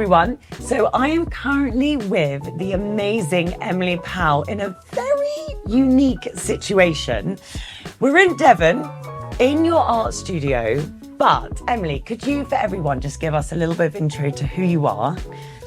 everyone. So I am currently with the amazing Emily Powell in a very unique situation. We're in Devon, in your art studio, but Emily, could you, for everyone, just give us a little bit of intro to who you are?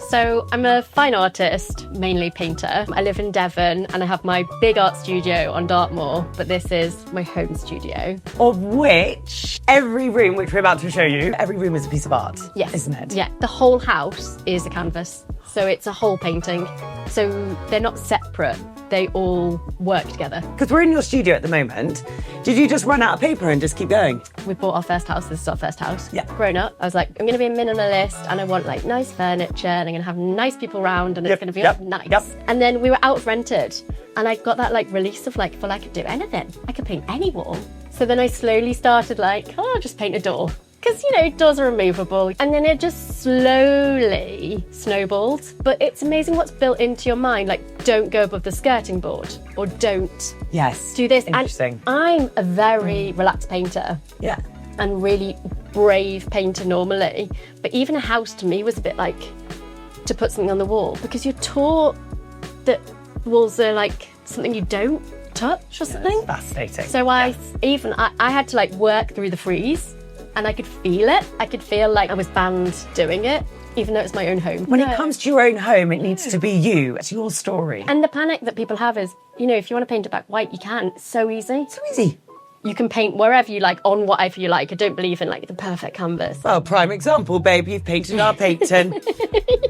So I'm a fine artist, mainly painter. I live in Devon and I have my big art studio on Dartmoor, but this is my home studio. Of which every room, which we're about to show you, every room is a piece of art, yes, isn't it? Yeah, the whole house is a canvas. So it's a whole painting. So they're not separate. They all work together. Because we're in your studio at the moment. Did you just run out of paper and just keep going? We bought our first house. This is our first house. Yeah. Grown up, I was like, I'm going to be a minimalist and I want like nice furniture and I'm going to have nice people around and it's going to be nice. Yep. And then we were out of rented and I got that like release of like, well, I could do anything. I could paint any wall. So then I slowly started like, oh, I'll just paint a door. Because, you know, doors are removable. And then it just slowly snowballed. But it's amazing what's built into your mind. Like, don't go above the skirting board or don't do this. Interesting. And I'm a very relaxed painter. Yeah. And really brave painter normally. But even a house to me was a bit like to put something on the wall because you're taught that walls are like something you don't touch or something. It's fascinating. So I had to like work through the freeze. And I could feel it. I could feel like I was banned doing it, even though it's my own home. When it comes to your own home, it needs to be you. It's your story. And the panic that people have is, you know, if you want to paint it back white, you can. It's so easy. So easy. You can paint wherever you like, on whatever you like. I don't believe in like the perfect canvas. Well, prime example, babe. You've painted our painting,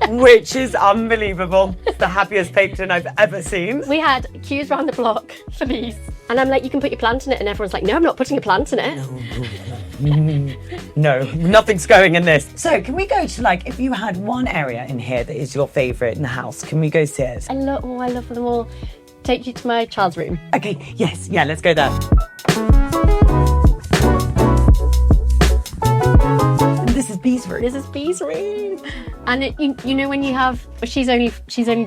which is unbelievable. It's the happiest painting I've ever seen. We had queues around the block for these. And I'm like, you can put your plant in it. And everyone's like, no, I'm not putting a plant in it. No, nothing's going in this. So can we go to like, if you had one area in here that is your favourite in the house, can we go see it? I love them all. Take you to my child's room. Okay, yes, yeah, let's go there. And this is Bee's room. This is Bee's room. And you know when you have, she's only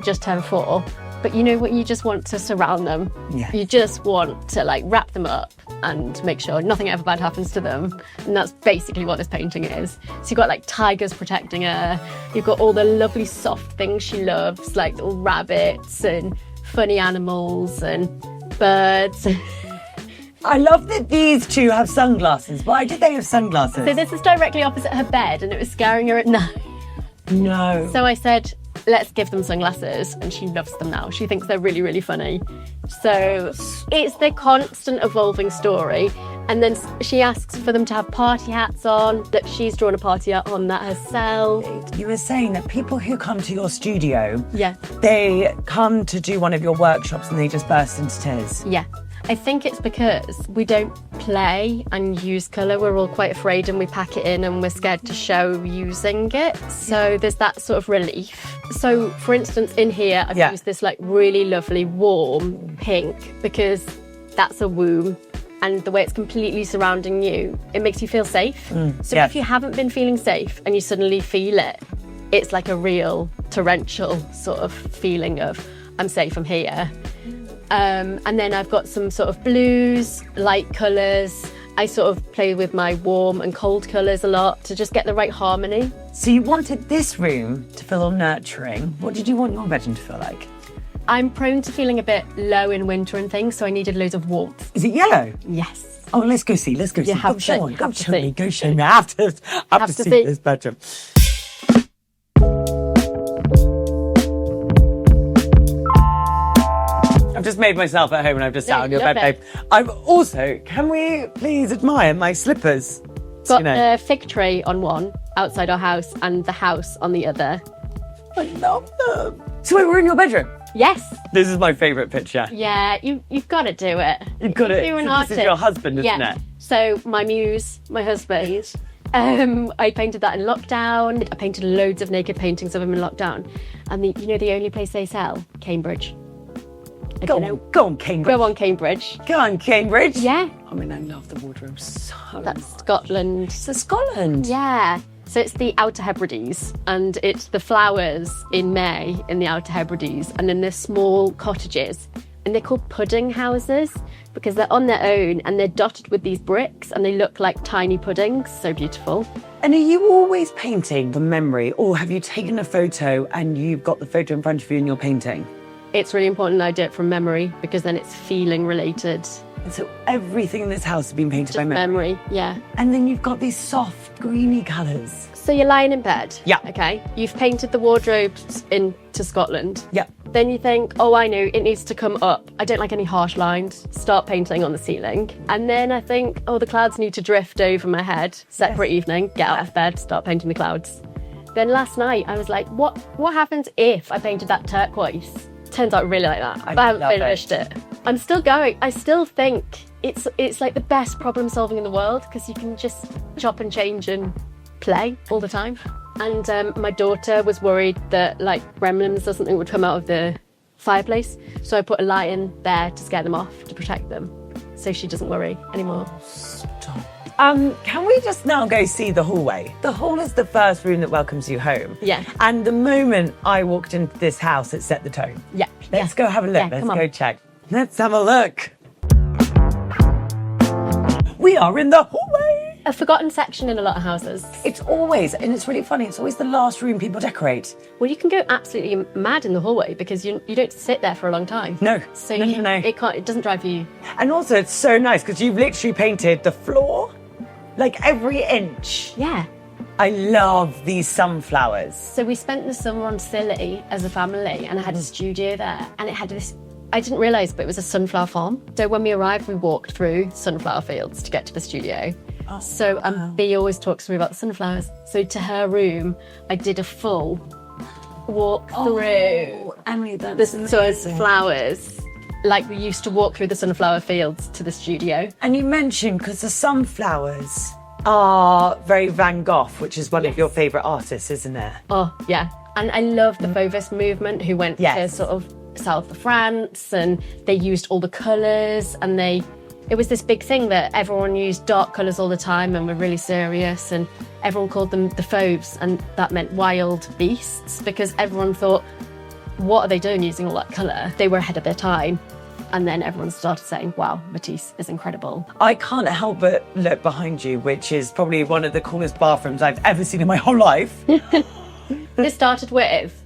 just turned 4, but you know what, you just want to surround them. Yeah. You just want to like wrap them up and make sure nothing ever bad happens to them. And that's basically what this painting is. So you've got like tigers protecting her. You've got all the lovely soft things she loves, like little rabbits and funny animals and birds. I love that these two have sunglasses. Why did they have sunglasses? So this is directly opposite her bed and it was scaring her at night. No. So I said, let's give them sunglasses, and she loves them now. She thinks they're really, really funny. So it's the constant evolving story. And then she asks for them to have party hats on, that she's drawn a party hat on that herself. You were saying that people who come to your studio, Yeah. they come to do one of your workshops and they just burst into tears. Yeah. I think it's because we don't play and use colour. We're all quite afraid and we pack it in and we're scared to show using it. So there's that sort of relief. So for instance, in here, I've used this like really lovely warm pink because that's a womb. And the way it's completely surrounding you, it makes you feel safe. So if you haven't been feeling safe and you suddenly feel it, it's like a real torrential sort of feeling of, I'm safe, I'm here. And then I've got some sort of blues, light colours. I sort of play with my warm and cold colours a lot to just get the right harmony. So you wanted this room to feel all nurturing. What did you want your bedroom to feel like? I'm prone to feeling a bit low in winter and things, so I needed loads of warmth. Is it yellow? Yes. Oh, let's go see. Let's go see. You have Go to, show you Go have to show see. me. Go show me. I have to see this bedroom. I've just made myself at home and I've just sat on your bed, babe. I've also, can we please admire my slippers? Got a fig tree on one outside our house and the house on the other. I love them. So wait, we're in your bedroom? Yes. This is my favourite picture. Yeah, you've got to do it. You've got it. You're an This artist. is your husband, isn't it? So my muse, my husband, I painted that in lockdown. I painted loads of naked paintings of him in lockdown. And the only place they sell? Cambridge. Go on, Cambridge. Go on, Cambridge. Go on, Cambridge. Yeah. I mean, I love the wardrobe so That's Scotland. So Scotland. Yeah. So it's the Outer Hebrides, and it's the flowers in May in the Outer Hebrides, and then there's small cottages, and they're called pudding houses because they're on their own and they're dotted with these bricks and they look like tiny puddings. So beautiful. And are you always painting from memory, or have you taken a photo and you've got the photo in front of you and you're painting? It's really important that I do it from memory because then it's feeling related. And so everything in this house has been painted Just by memory. yeah. And then you've got these soft, greeny colours. So you're lying in bed. Yeah. Okay. You've painted the wardrobes into Scotland. Yeah. Then you think, oh, I know, it needs to come up. I don't like any harsh lines. Start painting on the ceiling. And then I think, oh, the clouds need to drift over my head. Separate evening, get out of bed, start painting the clouds. Then last night I was like, what happens if I painted that turquoise? Turns out I really like that. But I haven't finished it. I'm still going. I still think it's like the best problem solving in the world because you can just chop and change and play all the time. And my daughter was worried that like gremlins or something would come out of the fireplace. So I put a light in there to scare them off, to protect them. So she doesn't worry anymore. Stop. Can we just now go see the hallway? The hall is the first room that welcomes you home. Yeah. And the moment I walked into this house, it set the tone. Yeah. Let's go have a look. Yeah, Let's come on. go check. Let's have a look. We are in the hallway. A forgotten section in a lot of houses. It's always, and it's really funny, it's always the last room people decorate. Well, you can go absolutely mad in the hallway because you don't sit there for a long time. No. So No. it doesn't drive you. And also, it's so nice because you've literally painted the floor, like every inch. Yeah. I love these sunflowers. So we spent the summer on Scilly as a family and I had a studio there and it had this, I didn't realise, but it was a sunflower farm. So when we arrived, we walked through sunflower fields to get to the studio. So Bea always talks to me about the sunflowers. So to her room, I did a full walk through Emily, the that's amazing. sunflowers. Like we used to walk through the sunflower fields to the studio. And you mentioned, because the sunflowers are very Van Gogh, which is one of your favourite artists, isn't it? Oh, yeah. And I love the Fauvist movement who went to sort of south of France and they used all the colours and it was this big thing that everyone used dark colours all the time and were really serious and everyone called them the Fauves and that meant wild beasts because everyone thought, what are they doing using all that colour? They were ahead of their time. And then everyone started saying, wow, Matisse is incredible. I can't help but look behind you, which is probably one of the coolest bathrooms I've ever seen in my whole life. This started with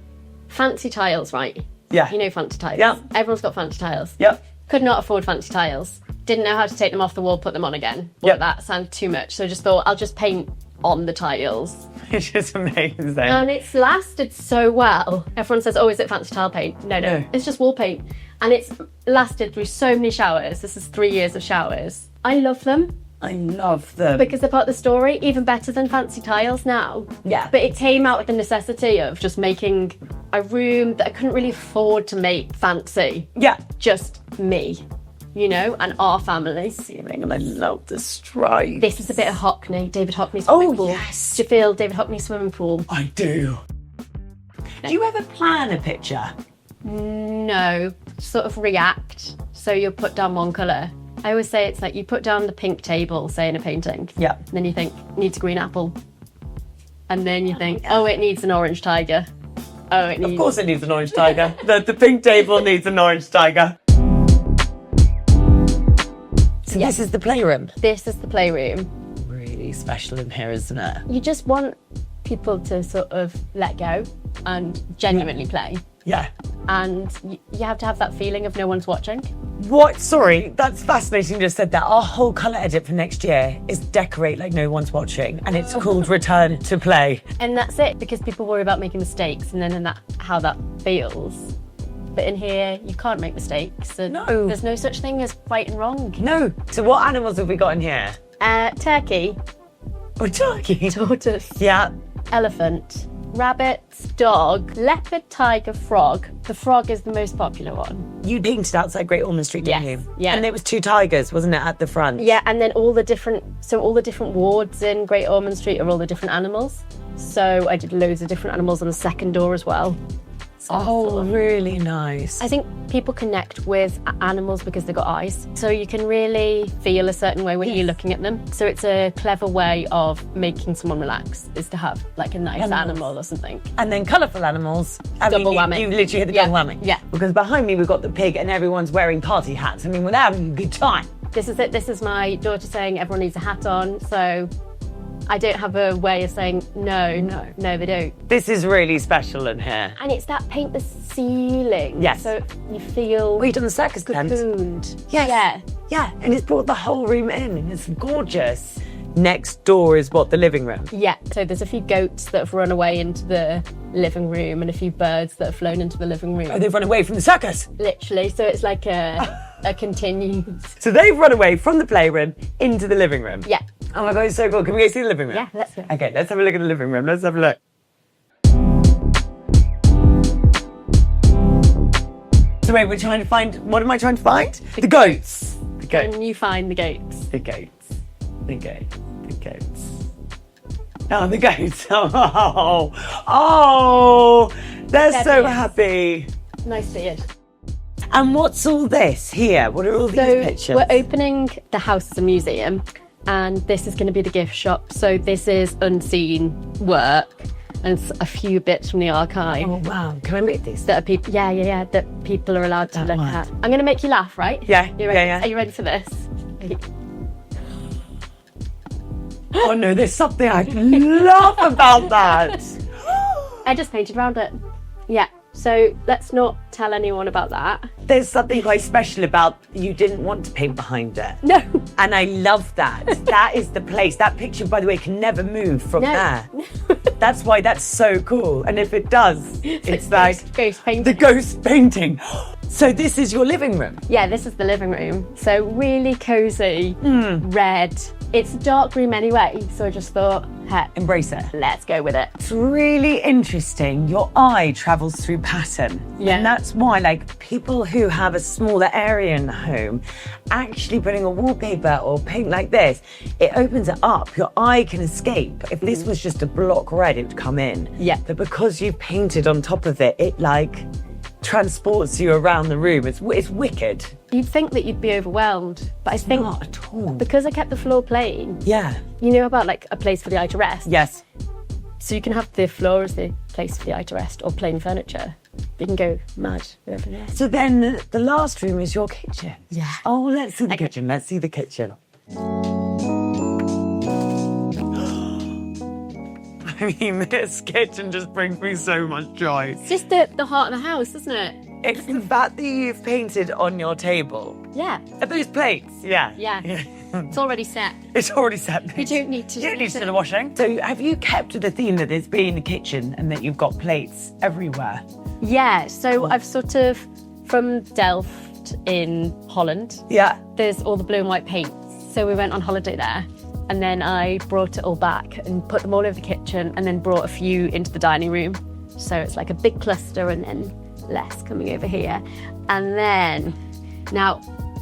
fancy tiles, right? Yeah. You know fancy tiles. Yeah. Everyone's got fancy tiles. Yep. Could not afford fancy tiles. Didn't know how to take them off the wall, put them on again. Yep. That sounded too much. So I just thought, I'll just paint on the tiles. It's just amazing. And it's lasted so well. Everyone says, oh, is it fancy tile paint? No. It's just wall paint. And it's lasted through so many showers. This is 3 years of showers. I love them. I love them. Because they're part of the story, even better than fancy tiles now. Yeah. But it came out with the necessity of just making a room that I couldn't really afford to make fancy. Yeah. Just me, you know, and our family. Ceiling, and I love the stripes. This is a bit of Hockney, David Hockney swimming pool. Yes. Do you feel David Hockney swimming pool? I do. Do you ever plan a picture? No, sort of react. So you'll put down one colour. I always say it's like you put down the pink table, say in a painting. Yeah. And then you think, needs a green apple. And then you think, oh, it needs an orange tiger. Oh, it needs... Of course it needs an orange tiger. the pink table needs an orange tiger. So this is the playroom. This is the playroom. Really special in here, isn't it? You just want people to sort of let go and genuinely play. Yeah. And you have to have that feeling of no one's watching. What? Sorry, that's fascinating you just said that. Our whole colour edit for next year is decorate like no one's watching. And it's called Return to Play. And that's it, because people worry about making mistakes and then how that feels. But in here, you can't make mistakes. And No. There's no such thing as right and wrong. No. So what animals have we got in here? Turkey, Oh, turkey. tortoise, Yeah. elephant, rabbit, dog, leopard, tiger, frog. The frog is the most popular one. You painted outside Great Ormond Street, didn't Yes, you? yeah. And it was 2 tigers, wasn't it, at the front? Yeah, and then all the different wards in Great Ormond Street are all the different animals. So I did loads of different animals on the second door as well. So Oh, really nice. I think people connect with animals because they've got eyes. So you can really feel a certain way when you're looking at them. So it's a clever way of making someone relax, is to have like a nice animal or something. And then colourful animals. Double whammy. You literally hit the Yeah, double whammy. yeah. Because behind me we've got the pig and everyone's wearing party hats. I mean, we're having a good time. This is it. This is my daughter saying everyone needs a hat on. So I don't have a way of saying no, they don't. This is really special in here. And it's that paint the ceiling. Yes. So you feel We've done the circus tent. cocooned. Yes. Yeah, and it's brought the whole room in and it's gorgeous. Next door is what, the living room? Yeah, so there's a few goats that have run away into the living room and a few birds that have flown into the living room. Oh, they've run away from the circus. Literally, so it's like a continued. So they've run away from the playroom into the living room. Yeah. Oh my God, it's so cool. Can we go see the living room? Yeah, let's go. Okay, let's have a look at the living room. Let's have a look. So wait, we're trying to find, what am I trying to find? The goats. The goats. And you find the goats. The goats. The goats. The goats. Oh, the goats. Oh, they're so Fabulous. happy. Nice to you. And what's all this here? What are all these So pictures? we're opening the house as a museum, and this is going to be the gift shop. So this is unseen work and a few bits from the archive. Oh wow! Can I make these? That are people, that people are allowed to look one. at. I'm going to make you laugh, right? Yeah, You ready? yeah. Are you ready for this? Oh no, there's something I love about that. I just painted around it. Yeah. So let's not tell anyone about that. There's something quite special about you didn't want to paint behind it. No. And I love that. That is the place. That picture, by the way, can never move from No. there. That's why that's so cool. And if it does, it's like ghost painting. the ghost painting. So this is your living room. Yeah, this is the living room. So really cozy, red. It's a dark room anyway, so I just thought, heck, Embrace it. let's go with it. It's really interesting. Your eye travels through pattern. Yeah. And that's why, like, people who have a smaller area in the home, actually putting a wallpaper or paint like this, it opens it up. Your eye can escape. If this was just a block red, it would come in. Yeah. But because you've painted on top of it, it like transports you around the room. It's wicked. You'd think that you'd be overwhelmed, but I think Not at all. because I kept the floor plain, Yeah. you know about like a place for the eye to rest? Yes. So you can have the floor as the place for the eye to rest or plain furniture. You can go mad with everything else. So then the last room is your kitchen. Yeah. Oh, let's see the Okay. kitchen. Let's see the kitchen. I mean, this kitchen just brings me so much joy. It's just the heart of the house, isn't it? It's the fact that you've painted on your table. Yeah. Are those plates? Yeah. Yeah. It's already set. It's already set. You don't need to. You don't need to do the washing. So have you kept to the theme that it's been the kitchen and that you've got plates everywhere? Yeah, so I've sort of, from Delft in Holland, Yeah. there's all the blue and white paints. So we went on holiday there. And then I brought it all back and put them all over the kitchen and then brought a few into the dining room. So it's like a big cluster and then less coming over here. And then, now,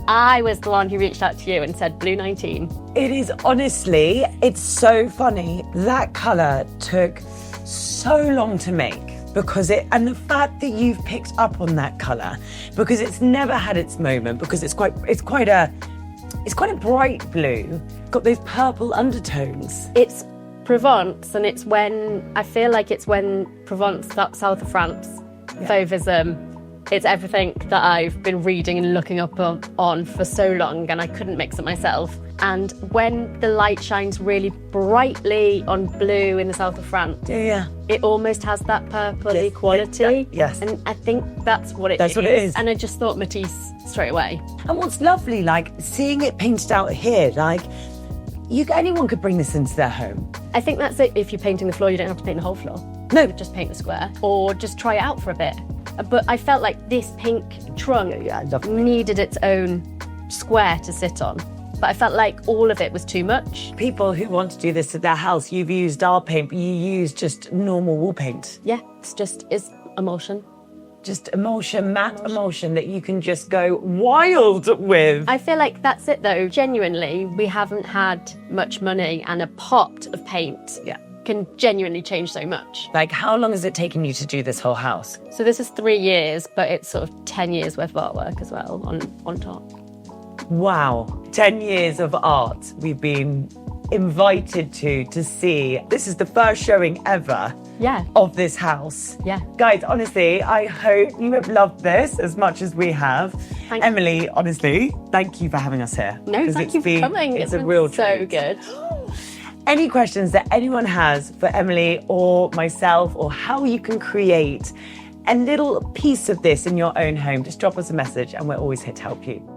I was the one who reached out to you and said blue 19. It is honestly, it's so funny. That colour took so long to make because and the fact that you've picked up on that colour, because it's never had its moment, because it's quite a bright blue, got those purple undertones. It's Provence, and it's when Provence, that south of France, Fauvism. It's everything that I've been reading and looking up on for so long, and I couldn't mix it myself. And when the light shines really brightly on blue in the south of France, Yeah. it almost has that purpley quality. Yes. And I think that's what it is. That's what it is. And I just thought Matisse straight away. And what's lovely, like seeing it painted out here, like anyone could bring this into their home. I think that's it. If you're painting the floor, you don't have to paint the whole floor. No. Just paint the square or just try it out for a bit. But I felt like this pink trunk needed its own square to sit on. But I felt like all of it was too much. People who want to do this at their house, you've used our paint, but you use just normal wall paint. Yeah, it's emulsion. Just emulsion, matte emulsion that you can just go wild with. I feel like that's it though. Genuinely, we haven't had much money, and a pot of paint can genuinely change so much. Like, how long has it taken you to do this whole house? So this is 3 years, but it's sort of 10 years worth of artwork as well on top. Wow. 10 years of art we've been invited to see. This is the first showing ever of this house. Yeah. Guys, honestly, I hope you have loved this as much as we have. Thank Emily, honestly, thank you for having us here. No, 'Cause thank it's you been- for coming. It's It's a been real so treat. good. Any questions that anyone has for Emily or myself, or how you can create a little piece of this in your own home, just drop us a message and we're always here to help you.